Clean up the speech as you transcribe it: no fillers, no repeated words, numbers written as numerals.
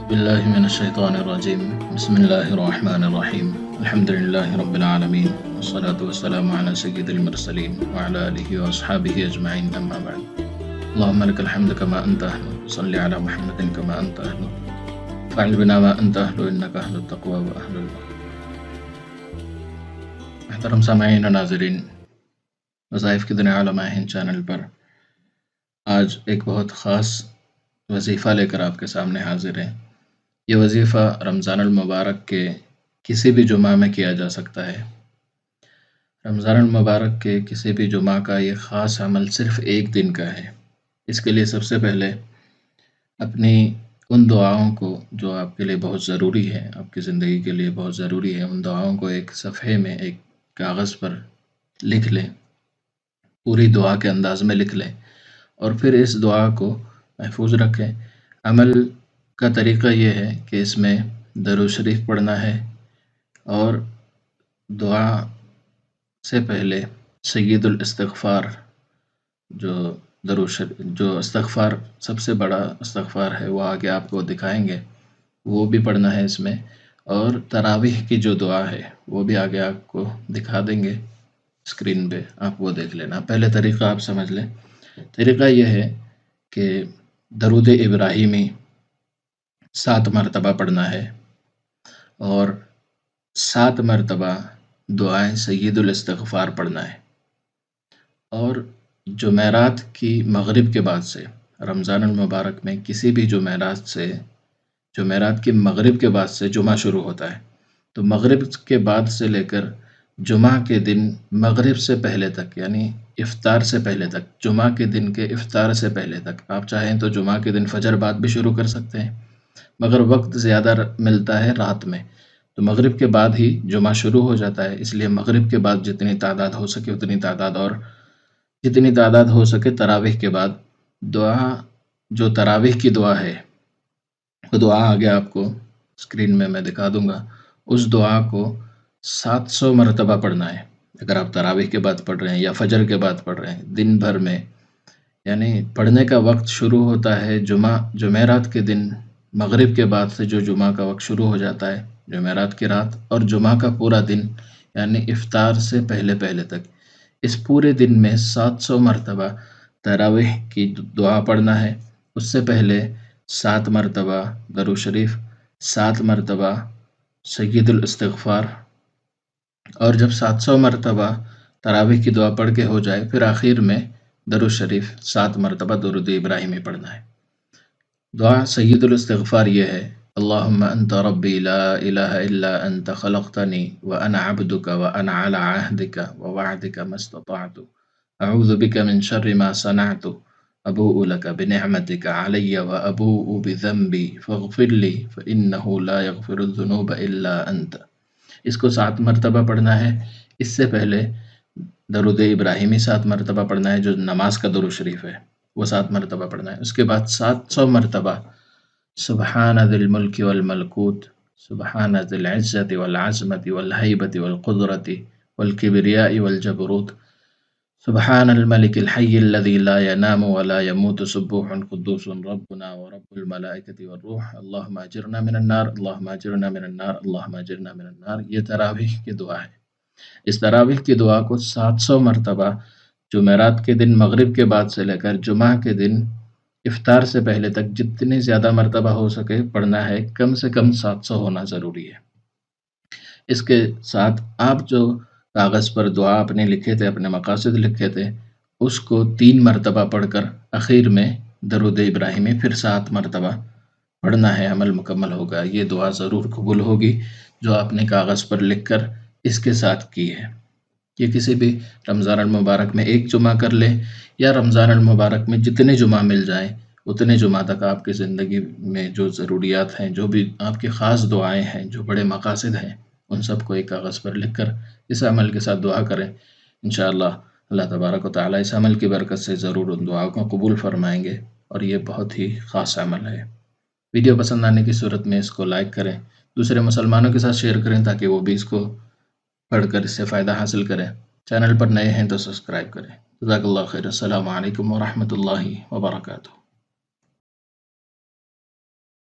أعوذ بالله من الشيطان الرجيم بسم الله الرحمن الرحيم الحمد لله رب العالمين والصلاة والسلام على سيد المرسلين وعلى آله وأصحابه أجمعين أما بعد اللهم لك الحمد كما أنت أهل صل على محمد كما أنت أهل فعل بنا ما أنت أهل إنك أهل التقوى وأهل المغفرة. محترم سامعین و ناظرین، وظائف کی دنیا علماء ہند چینل پر آج ایک بہت خاص وظیفہ لے کر آپ کے سامنے حاضر ہیں۔ یہ وظیفہ رمضان المبارک کے کسی بھی جمعہ میں کیا جا سکتا ہے۔ رمضان المبارک کے کسی بھی جمعہ کا یہ خاص عمل صرف ایک دن کا ہے۔ اس کے لیے سب سے پہلے اپنی ان دعاؤں کو جو آپ کے لیے بہت ضروری ہے، آپ کی زندگی کے لیے بہت ضروری ہے، ان دعاؤں کو ایک صفحے میں ایک کاغذ پر لکھ لیں، پوری دعا کے انداز میں لکھ لیں اور پھر اس دعا کو محفوظ رکھیں۔ عمل کا طریقہ یہ ہے کہ اس میں درود شریف پڑھنا ہے اور دعا سے پہلے سید الاستغفار جو استغفار سب سے بڑا استغفار ہے وہ آگے آپ کو دکھائیں گے، وہ بھی پڑھنا ہے اس میں، اور تراویح کی جو دعا ہے وہ بھی آگے آپ کو دکھا دیں گے اسکرین پہ، آپ وہ دیکھ لینا۔ پہلے طریقہ آپ سمجھ لیں۔ طریقہ یہ ہے کہ درود ابراہیمی 7 مرتبہ پڑھنا ہے اور 7 مرتبہ دعائیں سید الاستغفار پڑھنا ہے، اور جمعرات کی مغرب کے بعد سے رمضان المبارک میں کسی بھی جمعرات کی مغرب کے بعد سے جمعہ شروع ہوتا ہے، تو مغرب کے بعد سے لے کر جمعہ کے دن مغرب سے پہلے تک، یعنی افطار سے پہلے تک، جمعہ کے دن کے افطار سے پہلے تک، آپ چاہیں تو جمعہ کے دن فجر بعد بھی شروع کر سکتے ہیں، مگر وقت زیادہ ملتا ہے رات میں، تو مغرب کے بعد ہی جمعہ شروع ہو جاتا ہے، اس لیے مغرب کے بعد جتنی تعداد ہو سکے اتنی تعداد، اور جتنی تعداد ہو سکے تراویح کے بعد دعا، جو تراویح کی دعا ہے وہ دعا آگے آپ کو اسکرین میں دکھا دوں گا، اس دعا کو 700 مرتبہ پڑھنا ہے۔ اگر آپ تراویح کے بعد پڑھ رہے ہیں یا فجر کے بعد پڑھ رہے ہیں دن بھر میں، یعنی پڑھنے کا وقت شروع ہوتا ہے جمعرات کے دن مغرب کے بعد سے، جو جمعہ کا وقت شروع ہو جاتا ہے جمعرات کی رات، اور جمعہ کا پورا دن یعنی افطار سے پہلے تک، اس پورے دن میں 700 مرتبہ تراویح کی دعا پڑھنا ہے۔ اس سے پہلے 7 مرتبہ درود شریف، 7 مرتبہ سید الاستغفار، اور جب 700 مرتبہ تراویح کی دعا پڑھ کے ہو جائے پھر آخر میں درود شریف 7 مرتبہ درود ابراہیمی پڑھنا ہے۔ دعا سید الاستغفار یہ ہے: اللہم انت ربی لا الہ الا انت خلقتنی وانا عبدک وانا علی عہدک ووعدک ما استطعت اعوذ بک من شر ما صنعت ابوء لک بنعمتک علی وابوء بذنبی فاغفر لی فانہ لا یغفر الذنوب الا انت۔ اس کو 7 مرتبہ پڑھنا ہے۔ اس سے پہلے درود ابراہیمی 7 مرتبہ پڑھنا ہے، جو نماز کا درود شریف ہے، وہ 7 مرتبہ پڑھنا ہے۔ اس کے بعد 700 مرتبہ سبحان ذی الملک والملکوت، سبحان ذی العزت والعظمت والہیبت والقدرت والکبریاء والجبروت، سبحان الملک الحی الذی لا ینام ولا یموت سبوح قدوس ربنا ورب الملائکۃ والروح اللہم اجرنا من النار اللہم اجرنا من النار اللہم اجرنا من النار۔ یہ تراویح کی دعا ہے۔ اس تراویح کی دعا کو 700 مرتبہ جمعرات کے دن مغرب کے بعد سے لے کر جمعہ کے دن افطار سے پہلے تک جتنی زیادہ مرتبہ ہو سکے پڑھنا ہے، کم سے کم 700 ہونا ضروری ہے۔ اس کے ساتھ آپ جو کاغذ پر دعا اپنے لکھے تھے، اپنے مقاصد لکھے تھے، اس کو 3 مرتبہ پڑھ کر اخیر میں درود ابراہیمی پھر 7 مرتبہ پڑھنا ہے، عمل مکمل ہوگا۔ یہ دعا ضرور قبول ہوگی جو آپ نے کاغذ پر لکھ کر اس کے ساتھ کی ہے۔ یہ کسی بھی رمضان المبارک میں ایک جمعہ کر لیں یا رمضان المبارک میں جتنے جمعہ مل جائیں اتنے جمعہ تک آپ کی زندگی میں جو ضروریات ہیں، جو بھی آپ کی خاص دعائیں ہیں، جو بڑے مقاصد ہیں، ان سب کو ایک کاغذ پر لکھ کر اس عمل کے ساتھ دعا کریں۔ انشاءاللہ اللہ تبارک و تعالیٰ اس عمل کی برکت سے ضرور ان دعاؤں کو قبول فرمائیں گے، اور یہ بہت ہی خاص عمل ہے۔ ویڈیو پسند آنے کی صورت میں اس کو لائک کریں، دوسرے مسلمانوں کے ساتھ شیئر کریں تاکہ وہ بھی اس کو پڑھ کر اس سے فائدہ حاصل کریں۔ چینل پر نئے ہیں تو سبسکرائب کریں۔ جزاک اللہ خیر۔ السلام علیکم ورحمۃ اللہ وبرکاتہ۔